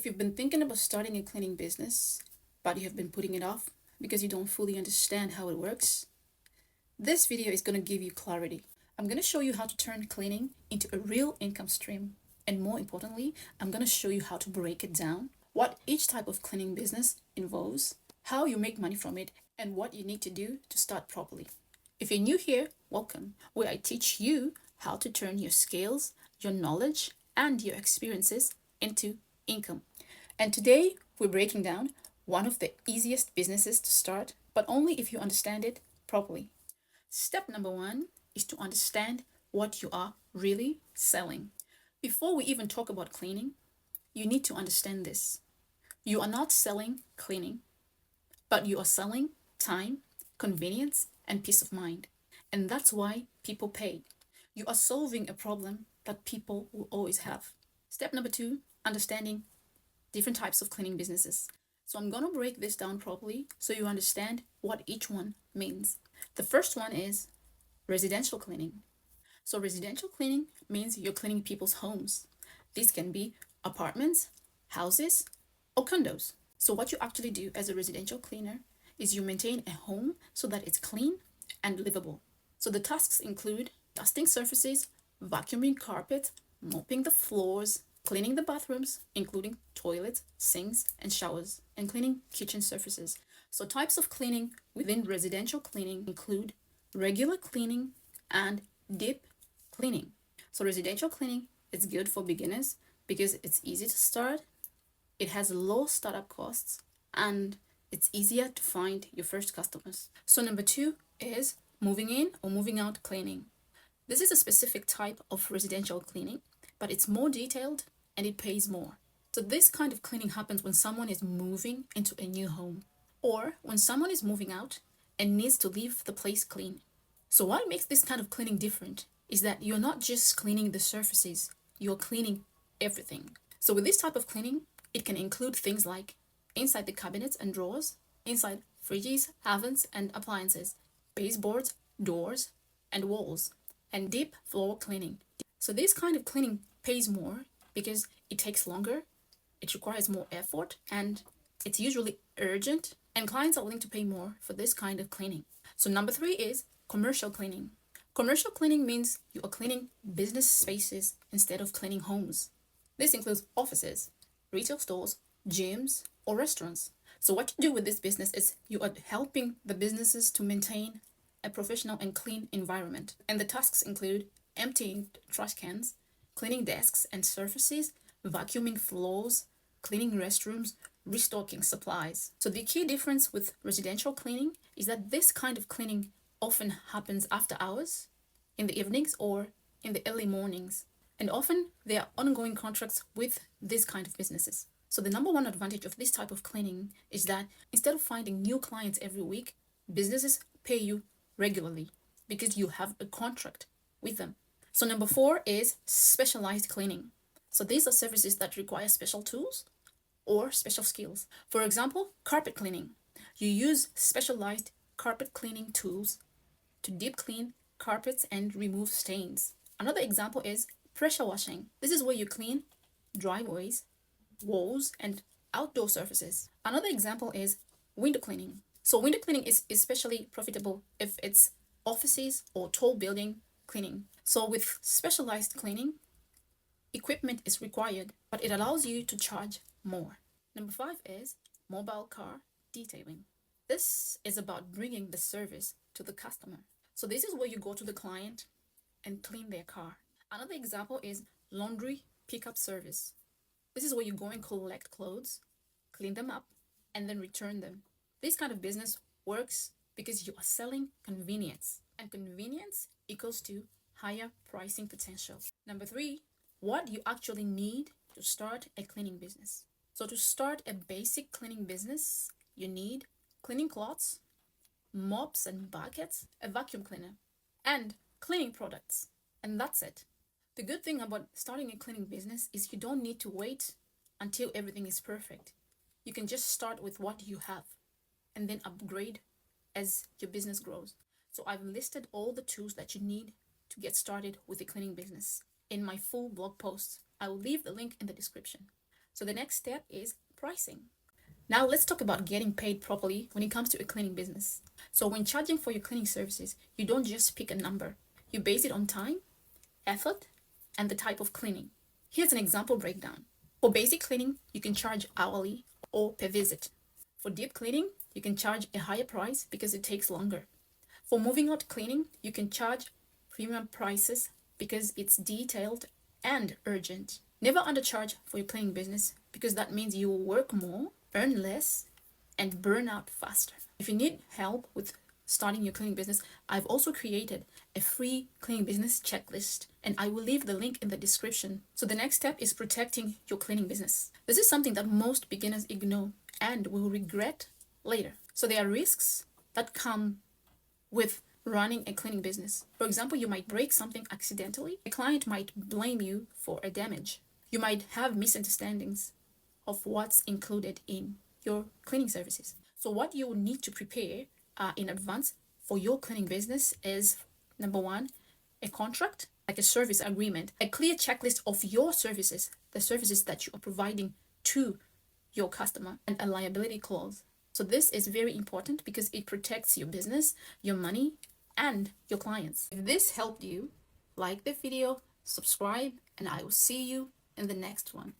If you've been thinking about starting a cleaning business, but you have been putting it off because you don't fully understand how it works, this video is going to give you clarity. I'm going to show you how to turn cleaning into a real income stream. And more importantly, I'm going to show you how to break it down, what each type of cleaning business involves, how you make money from it, and what you need to do to start properly. If you're new here, welcome, where I teach you how to turn your skills, your knowledge, and your experiences into income. And today we're breaking down one of the easiest businesses to start, but only if you understand it properly. Step number one is to understand what you are really selling. Before we even talk about cleaning, you need to understand this. You are not selling cleaning, but you are selling time, convenience, and peace of mind. And that's why people pay. You are solving a problem that people will always have. Step number two, understanding different types of cleaning businesses. So I'm going to break this down properly so you understand what each one means. The first one is residential cleaning. So residential cleaning means you're cleaning people's homes. These can be apartments, houses, or condos. So what you actually do as a residential cleaner is you maintain a home so that it's clean and livable. So the tasks include dusting surfaces, vacuuming carpet, mopping the floors, cleaning the bathrooms, including toilets, sinks, and showers, and cleaning kitchen surfaces. So types of cleaning within residential cleaning include regular cleaning and deep cleaning. So residential cleaning is good for beginners because it's easy to start, it has low startup costs, and it's easier to find your first customers. So number two is moving in or moving out cleaning. This is a specific type of residential cleaning, but it's more detailed and it pays more. So this kind of cleaning happens when someone is moving into a new home or when someone is moving out and needs to leave the place clean. So what makes this kind of cleaning different is that you're not just cleaning the surfaces, you're cleaning everything. So with this type of cleaning, it can include things like inside the cabinets and drawers, inside fridges, ovens, and appliances, baseboards, doors, and walls, and deep floor cleaning. So this kind of cleaning pays more because it takes longer, it requires more effort, and it's usually urgent, and clients are willing to pay more for this kind of cleaning. So number three is commercial cleaning. Commercial cleaning means you are cleaning business spaces instead of cleaning homes. This includes offices, retail stores, gyms, or restaurants. So what you do with this business is you are helping the businesses to maintain a professional and clean environment. And the tasks include emptying trash cans, cleaning desks and surfaces, vacuuming floors, cleaning restrooms, restocking supplies. So the key difference with residential cleaning is that this kind of cleaning often happens after hours, in the evenings, or in the early mornings. And often there are ongoing contracts with these kind of businesses. So the number one advantage of this type of cleaning is that instead of finding new clients every week, businesses pay you regularly because you have a contract with them. So number four is specialized cleaning. So these are services that require special tools or special skills. For example, carpet cleaning. You use specialized carpet cleaning tools to deep clean carpets and remove stains. Another example is pressure washing. This is where you clean driveways, walls, and outdoor surfaces. Another example is window cleaning. So window cleaning is especially profitable if it's offices or tall building cleaning. So with specialized cleaning, equipment is required, but it allows you to charge more. Number five is mobile car detailing. This is about bringing the service to the customer. So this is where you go to the client and clean their car. Another example is laundry pickup service. This is where you go and collect clothes, clean them up, and then return them. This kind of business works because you are selling convenience, and convenience equals to higher pricing potential. Number three, what you actually need to start a cleaning business. So to start a basic cleaning business, you need cleaning cloths, mops and buckets, a vacuum cleaner, and cleaning products. And that's it. The good thing about starting a cleaning business is you don't need to wait until everything is perfect. You can just start with what you have and then upgrade as your business grows. So I've listed all the tools that you need to get started with a cleaning business in my full blog post. I will leave the link in the description. So the next step is pricing. Now let's talk about getting paid properly when it comes to a cleaning business. So when charging for your cleaning services, you don't just pick a number. You base it on time, effort, and the type of cleaning. Here's an example breakdown. For basic cleaning, you can charge hourly or per visit. For deep cleaning, you can charge a higher price because it takes longer. For moving out cleaning, you can charge premium prices because it's detailed and urgent. Never undercharge for your cleaning business because that means you will work more, earn less, and burn out faster. If you need help with starting your cleaning business, I've also created a free cleaning business checklist, and I will leave the link in the description. So the next step is protecting your cleaning business. This is something that most beginners ignore and will regret later. So there are risks that come with running a cleaning business. For example, you might break something accidentally. A client might blame you for a damage. You might have misunderstandings of what's included in your cleaning services. So what you will need to prepare in advance for your cleaning business is number one, a contract, like a service agreement, a clear checklist of your services, the services that you are providing to your customer, and a liability clause. So this is very important because it protects your business, your money, and your clients. If this helped you, like the video, subscribe, and I will see you in the next one.